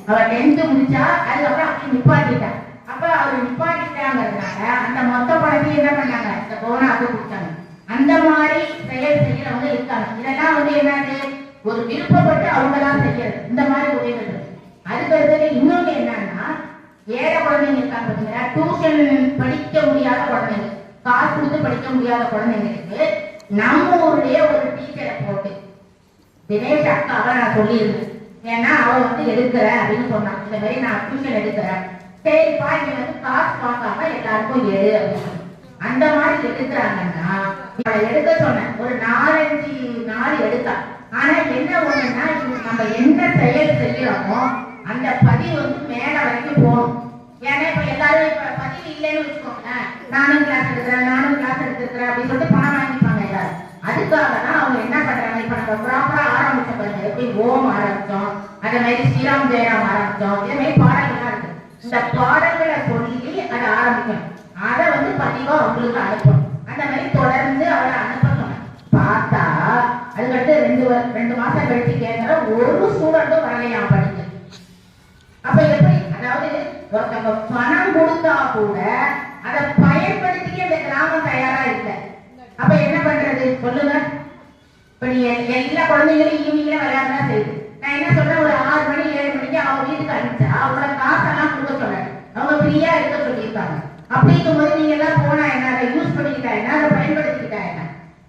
அவ 10th முடிச்சா அதுக்கப்புறம் அப்படி நிப்பாட்டிட்டான். அப்ப அவர் நிப்பாட்டிட்டாங்கிறதுனால அந்த மொத்த பணத்தையும் என்ன பண்ணாங்க, இந்த கொரோனாவுக்கு கொடுத்தாங்க. அந்த மாதிரி செயல் செய்யறவங்க இருக்காங்க. இதெல்லாம் என்னது, ஒரு விருப்பப்பட்டு அவங்கதான் செய்யறது இந்த மாதிரி உதவிகள். அதுக்கு அடுத்தது இன்னொன்று என்னன்னா, ஏழை குழந்தைங்க இருக்காங்க பார்த்தீங்கன்னா, டியூஷன் படிக்க முடியாத குழந்தைங்க, காசு கொடுத்து படிக்க முடியாத குழந்தைங்களுக்கு நம்ம ஊருடைய ஒரு டீச்சரை போட்டு, தினேஷ் அக்காவை நான் சொல்லியிருந்தேன். ஏன்னா அவ எடுக்கிற அப்படின்னு சொன்னான், இந்த மாதிரி நான் டியூஷன் எடுக்கிறேன், சரிப்பா நீ காசு வாங்காம எல்லாருக்கும் எழு அப்படின்னு. அந்த மாதிரி எடுக்கிறாங்கன்னா எடுக்க சொன்னேன். ஒரு 4-5 நாள் எடுத்தா. ஆனா என்ன ஒண்ணுன்னா, நம்ம என்ன செயல் செய்யறோமோ அந்த பதிவு மேல வரைக்கும் போகணும். ஏன்னா இப்ப எல்லாரும் இப்ப பதிவு இல்லைன்னு வச்சுக்கோங்களேன், நானும் கிளாஸ் எடுத்துக்கிறேன் அப்படின்னு சொல்லிட்டு பணம் வாங்கிப்பாங்க எல்லாரும். அதுக்காக தான் அவங்க என்ன பண்றாங்க, இப்ப நம்ம ப்ராப்பரா ஆரம்பிச்ச பாருங்க, எப்படி ஓம் ஆரம்பிச்சோம், அதே மாதிரி ஸ்ரீராம் ஜெயராம் ஆரம்பிச்சோம், இதே மாதிரி பாடல்கள்லாம் இருக்கு. இந்த பாடல்களை சொல்லி அதை ஆரம்பிக்கணும். அதை பதிவா அவங்களுக்கு அனுப்பணும். அந்த மாதிரி தொடர்ந்து அவரை அனுப்ப சொன்னேன். பார்த்தா அதுக்கடுத்து 2 மாசம் கழிச்சு கேட்கிற ஒரு ஸ்டூடெண்ட்டும் வரலையாம் படிக்க. அப்ப எப்படி, அதாவது ஒருத்தவங்க பணம் கொடுத்தா கூட அதை பயன்படுத்திக்க இந்த கிராமம் தயாரா இல்லை. அப்ப என்ன பண்றது சொல்லுங்க. இப்ப நீ எல்லா குழந்தைங்களும் ஈவினிங்ல விளையாடதான் செய்யுது. நான் என்ன சொல்றேன், ஒரு 6 மணி 7 மணிக்கு அவங்க வீட்டுக்கு அனுப்பிச்சா அவங்களோட காசெல்லாம் கொடுக்க சொல்றேன். அவங்க ஃப்ரீயா இருக்க சொல்லியிருக்காங்க. அப்படிங்கும் போது நீங்க எல்லாம் போனா என்ன, அதை யூஸ் பண்ணிக்கிட்டா என்ன, அதை பயன்படுத்திக்கிட்டா என்ன.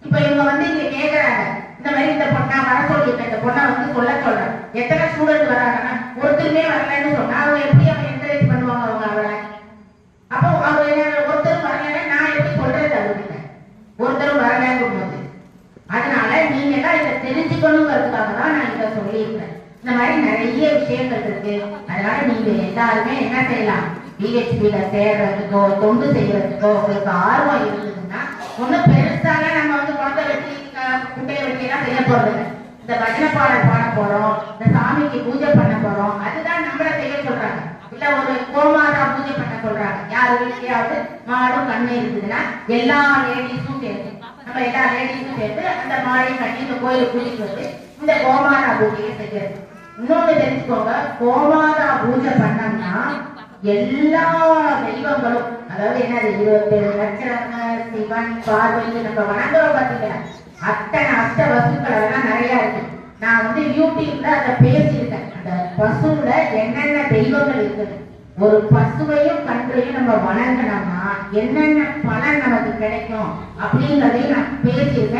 இப்ப இவங்க இங்க கேட்கறாங்க, இந்த மாதிரி இந்த பொண்ணா வர சொல்லியிருக்கேன், இந்த பொண்ணை சொல்ல சொல்றேன். எத்தனை ஸ்டூடெண்ட் வராங்கன்னா ஒருத்தருமே வரலன்னு சொன்னா அவங்க எப்படி அவங்க என்கரேஜ் பண்ணுவாங்க அவங்க அவளை. அப்போ அவங்க ஒருத்தரும் வரலன்னா நான் எப்படி சொல்றது அவர்கிட்ட, ஒருத்தரும் வரலங்கும் போது. அதனால நீங்க எல்லாம் இதை தெரிஞ்சுக்கணுங்கிறதுக்காக தான் நான் இதை சொல்லியிருக்கேன். இந்த மாதிரி நிறைய விஷயங்கள் இருக்கு. அதனால நீங்க எல்லாருமே என்ன செய்யலாம், பிஹெச்பியில சேர்றதுக்கோ தொண்டு செய்யறதுக்கோ உங்களுக்கு ஆர்வம் இருந்ததுன்னா, ஒன்னும் பெருசாக நம்ம குழந்தை வெட்டி குட்டையை வெட்டி எல்லாம் செய்ய போறது. இந்த பஜனை பாடல் பாட போறோம், இந்த சாமிக்கு பூஜை பண்ண போறோம், அதுதான் நம்மள செய்ய சொல்றாங்க. இல்ல ஒரு கோமாதா பூஜை பண்ண சொல்றாங்க. யாரு வீட்லயாவது மாடும் கண்ணு இருக்குதுன்னா எல்லா லேடிஸும் சேர்த்து, நம்ம எல்லா லேடிஸும் சேர்த்து அந்த மாடை கட்டி இந்த கோயிலுக்கு கூட்டிட்டு வந்து இந்த கோமாதா பூஜையை செய்யறது. இன்னொன்னு தெரிஞ்சுக்கோங்க, கோமாதா பூஜை பண்ணோம்னா எல்லா தெய்வங்களும், அதாவது என்னது 27 லட்சணங்கள், சிவன், பார்வதி நம்ம வணங்குறோம் பார்த்தீங்கன்னா, அத்தனை அஷ்ட வஸ்துக்கள் எல்லாம் நிறைய இருக்கு. நான் யூடியூப்ல அதை பேசியிருக்கேன். அந்த பசுல என்னென்ன தெய்வங்கள் இருக்குது, ஒரு பசுவையும் கன்றையும் நம்ம வணங்கினோம்னா என்னென்ன பலன் நமக்கு கிடைக்கும் அப்படிங்கிறதையும் நான் பேசியிருக்கேன்.